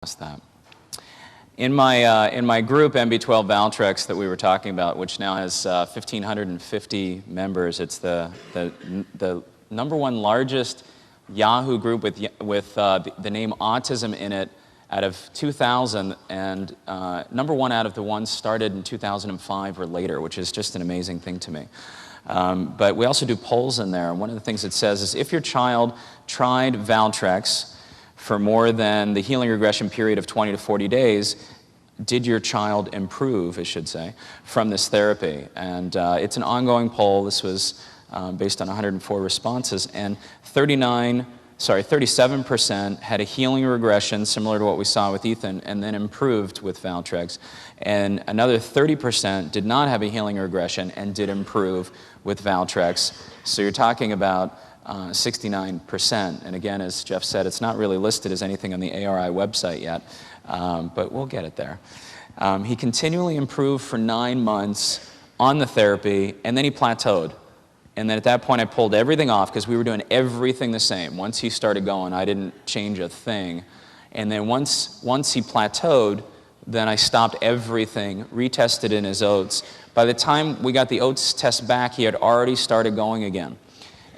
That. In my group, MB12 Valtrex, that we were talking about, which now has 1,550 members, it's the #1 largest Yahoo group with the name Autism in it out of 2,000, and #1 out of the ones started in 2005 or later, which is just an amazing thing to me. But we also do polls in there, and one of the things it says is if your child tried Valtrex for more than the healing regression period of 20 to 40 days, did your child improve, I should say, from this therapy? And it's an ongoing poll. This was based on 104 responses, and 37% had a healing regression similar to what we saw with Ethan and then improved with Valtrex. And another 30% did not have a healing regression and did improve with Valtrex. So you're talking about 69%. And again, as Jeff said, it's not really listed as anything on the ARI website yet, but we'll get it there. He continually improved for 9 months on the therapy, and then he plateaued. And then at that point, I pulled everything off because we were doing everything the same. Once he started going, I didn't change a thing. And then once he plateaued, then I stopped everything, retested in his oats. By the time we got the oats test back, he had already started going again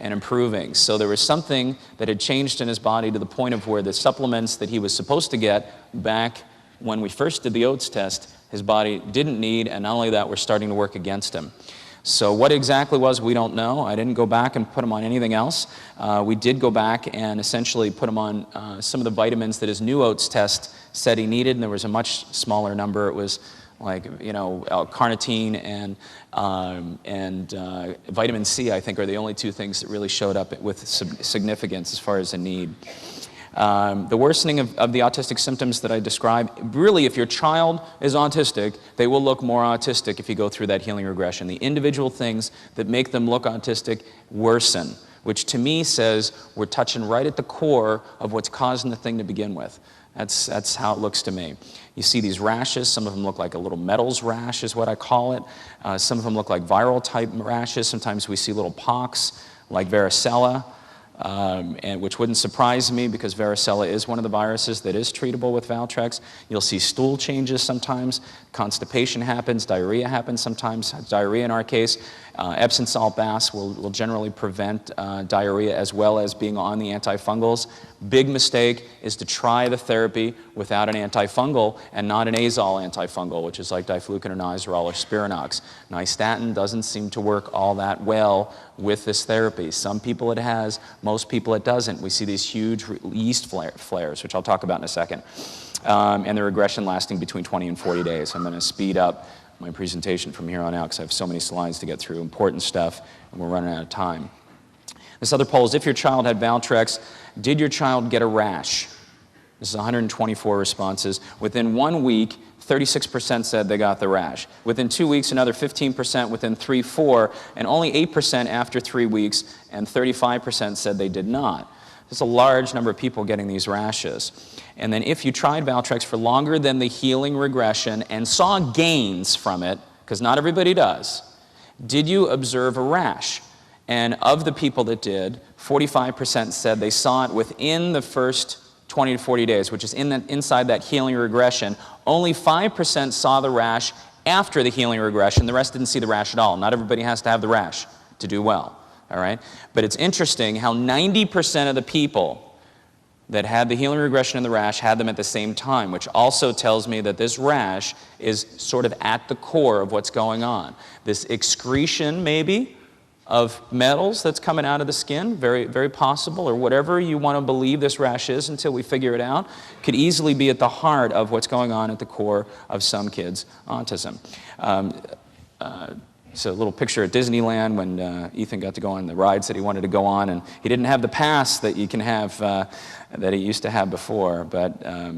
and improving. So there was something that had changed in his body to the point of where the supplements that he was supposed to get back when we first did the oats test, his body didn't need, and not only that, were starting to work against him. So what exactly was, we don't know. I didn't go back and put him on anything else. We did go back and essentially put him on some of the vitamins that his new oats test said he needed, and there was a much smaller number. It was like, carnitine and vitamin C, I think, are the only two things that really showed up with significance as far as a need. The worsening of the autistic symptoms that I described, really, if your child is autistic, they will look more autistic if you go through that healing regression. The individual things that make them look autistic worsen, which to me says we're touching right at the core of what's causing the thing to begin with. That's how it looks to me. You see these rashes. Some of them look like a little metals rash is what I call it. Some of them look like viral type rashes. Sometimes we see little pocks like varicella, which wouldn't surprise me because varicella is one of the viruses that is treatable with Valtrex. You'll see stool changes sometimes. Constipation happens. Diarrhea happens sometimes. Diarrhea in our case. Epsom salt baths will generally prevent diarrhea as well as being on the antifungals. Big mistake is to try the therapy without an antifungal and not an azole antifungal, which is like difluconazole or Spirinox. Nystatin doesn't seem to work all that well with this therapy. Some people it has, most people it doesn't. We see these huge yeast flares, which I'll talk about in a second, and the regression lasting between 20 and 40 days. I'm going to speed up my presentation from here on out because I have so many slides to get through, important stuff, and we're running out of time. This other poll is, if your child had Valtrex, did your child get a rash? This is 124 responses. Within 1 week, 36% said they got the rash. Within 2 weeks, another 15%. Within 3, 4, and only 8% after 3 weeks, and 35% said they did not. There's a large number of people getting these rashes. And then if you tried Valtrex for longer than the healing regression and saw gains from it, because not everybody does, did you observe a rash? And of the people that did, 45% said they saw it within the first 20 to 40 days, which is inside that healing regression. Only 5% saw the rash after the healing regression. The rest didn't see the rash at all. Not everybody has to have the rash to do well. All right? But it's interesting how 90% of the people that had the healing regression and the rash had them at the same time, which also tells me that this rash is sort of at the core of what's going on. This excretion, maybe, of metals that's coming out of the skin, very, very possible, or whatever you want to believe this rash is until we figure it out, could easily be at the heart of what's going on at the core of some kids' autism. It's a little picture at Disneyland when Ethan got to go on the rides that he wanted to go on, and he didn't have the pass that you can have, that he used to have before, but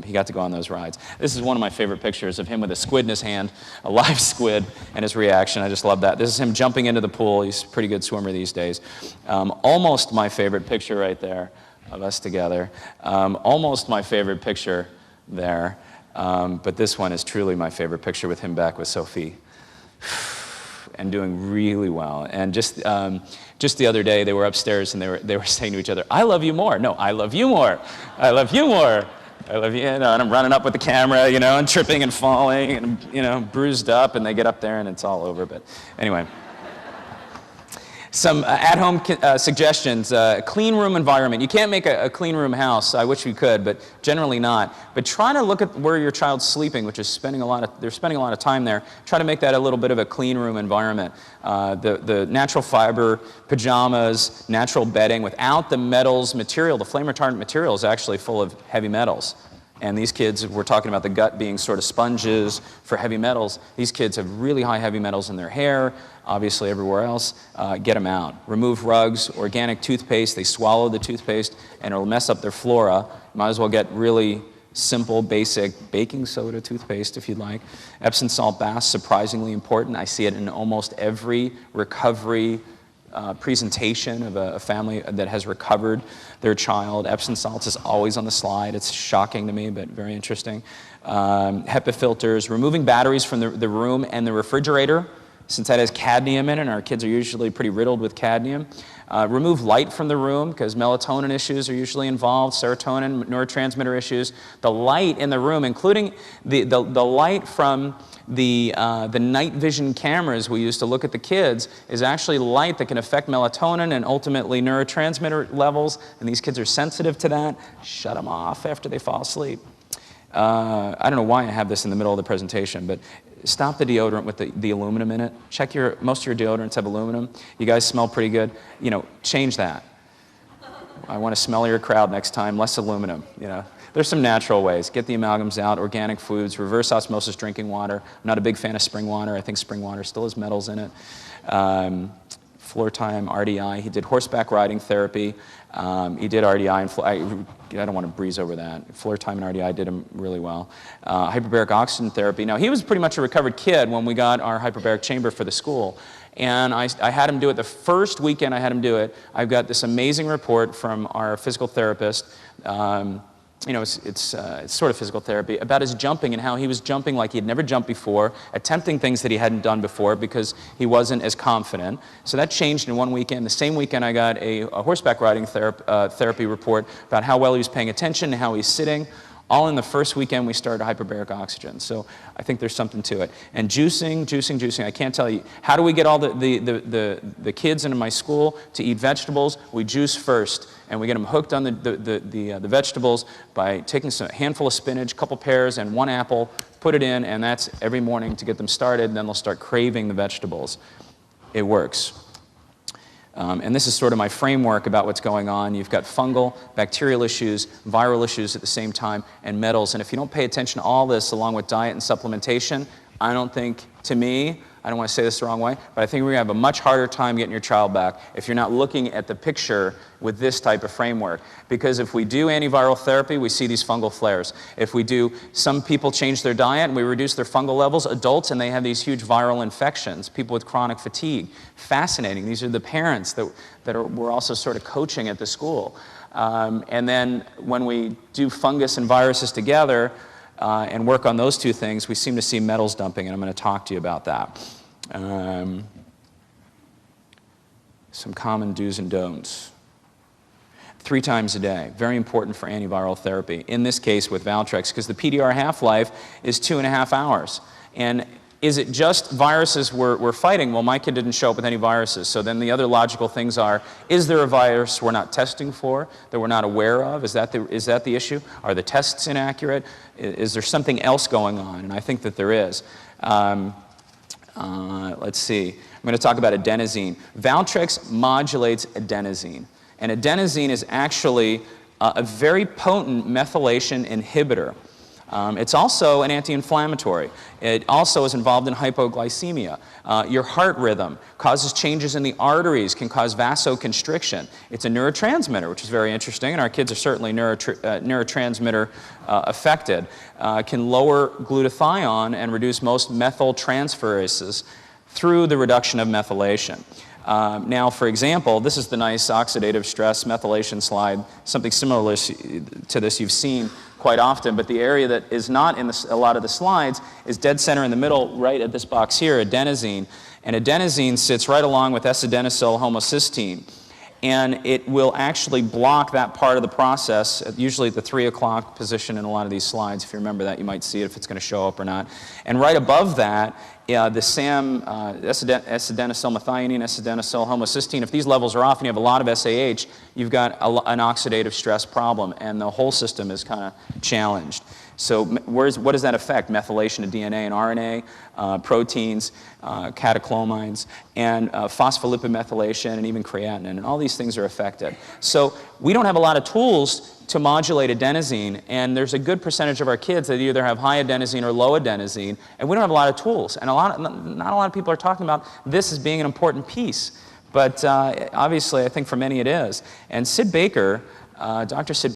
he got to go on those rides. This is one of my favorite pictures of him with a squid in his hand, a live squid, and his reaction. I just love that. This is him jumping into the pool. He's a pretty good swimmer these days. Almost my favorite picture right there of us together. Almost my favorite picture there, but this one is truly my favorite picture with him back with Sophie. And doing really well. And just the other day, they were upstairs and they were saying to each other, "I love you more." No, "I love you more. I love you more." I love you, and I'm running up with the camera, and tripping and falling, and, bruised up, and they get up there, and it's all over, but anyway. Some at-home suggestions, clean room environment. You can't make a clean room house. I wish we could, but generally not. But try to look at where your child's sleeping, which is they're spending a lot of time there. Try to make that a little bit of a clean room environment. The natural fiber pajamas, natural bedding, without the metals material. The flame retardant material is actually full of heavy metals. And these kids, we're talking about the gut being sort of sponges for heavy metals. These kids have really high heavy metals in their hair, obviously everywhere else. Get them out. Remove rugs, organic toothpaste. They swallow the toothpaste and it'll mess up their flora. Might as well get really simple, basic baking soda toothpaste if you'd like. Epsom salt baths, surprisingly important. I see it in almost every recovery presentation of a family that has recovered their child. Epsom salts is always on the slide. It's shocking to me, but very interesting. HEPA filters, removing batteries from the room and the refrigerator, since that has cadmium in it, and our kids are usually pretty riddled with cadmium. Remove light from the room, because melatonin issues are usually involved, serotonin, neurotransmitter issues. The light in the room, including the light from the night vision cameras we use to look at the kids, is actually light that can affect melatonin and ultimately neurotransmitter levels, and these kids are sensitive to that. Shut them off after they fall asleep. I don't know why I have this in the middle of the presentation, but stop the deodorant with the aluminum in it. Check most of your deodorants have aluminum. You guys smell pretty good. Change that. I want a smellier crowd next time, less aluminum, There's some natural ways. Get the amalgams out, organic foods, reverse osmosis drinking water. I'm not a big fan of spring water. I think spring water still has metals in it. Floor time, RDI. He did horseback riding therapy. He did RDI, and I don't want to breeze over that. Floor time and RDI did him really well. Hyperbaric oxygen therapy. Now, he was pretty much a recovered kid when we got our hyperbaric chamber for the school. And I had him do it the first weekend I had him do it. I've got this amazing report from our physical therapist. It's sort of physical therapy, about his jumping and how he was jumping like he had never jumped before, attempting things that he hadn't done before because he wasn't as confident. So that changed in one weekend. The same weekend I got a horseback riding therapy report about how well he was paying attention and how he's sitting. All in the first weekend we started hyperbaric oxygen. So I think there's something to it. And juicing, I can't tell you. How do we get all the kids into my school to eat vegetables? We juice first. And we get them hooked on the vegetables by taking a handful of spinach, a couple pears, and one apple, put it in, and that's every morning to get them started, and then they'll start craving the vegetables. It works. And this is sort of my framework about what's going on. You've got fungal, bacterial issues, viral issues at the same time, and metals. And if you don't pay attention to all this along with diet and supplementation, I don't think, to me, I don't want to say this the wrong way, but I think we're going to have a much harder time getting your child back if you're not looking at the picture with this type of framework. Because if we do antiviral therapy, we see these fungal flares. If we do, some people change their diet and we reduce their fungal levels, adults, and they have these huge viral infections, people with chronic fatigue. Fascinating. These are the parents that we're also sort of coaching at the school. And then when we do fungus and viruses together, and work on those two things, we seem to see metals dumping, and I'm going to talk to you about that. Some common do's and don'ts. 3 times a day, very important for antiviral therapy. In this case with Valtrex, because the PDR half-life is 2.5 hours. And is it just viruses we're fighting? Well, my kid didn't show up with any viruses. So then the other logical things are, is there a virus we're not testing for, that we're not aware of? Is that the issue? Are the tests inaccurate? Is there something else going on? And I think that there is. Let's see. I'm going to talk about adenosine. Valtrex modulates adenosine. And adenosine is actually a very potent methylation inhibitor. It's also an anti-inflammatory. It also is involved in hypoglycemia. Your heart rhythm causes changes in the arteries, can cause vasoconstriction. It's a neurotransmitter, which is very interesting, and our kids are certainly neurotransmitter affected. Can lower glutathione and reduce most methyltransferases through the reduction of methylation. Now, for example, this is the nice oxidative stress methylation slide. Something similar to this you've seen quite often, but the area that is not in a lot of the slides is dead center in the middle, right at this box here, adenosine. And adenosine sits right along with S-adenosyl homocysteine. and it will actually block that part of the process, usually at the 3 o'clock position in a lot of these slides. If you remember that, you might see it if it's going to show up or not. And right above that, the SAM, acetylmethionine, acetylmethylcysteine, homocysteine, if these levels are off and you have a lot of SAH, you've got an oxidative stress problem, and the whole system is kind of challenged. So what does that affect? Methylation of DNA and RNA, proteins, catecholamides, and phospholipid methylation, and even creatinine, and all these things are affected. So we don't have a lot of tools to modulate adenosine, and there's a good percentage of our kids that either have high adenosine or low adenosine, and we don't have a lot of tools. And not a lot of people are talking about this as being an important piece, but obviously I think for many it is. And Sid Baker, Dr. Sid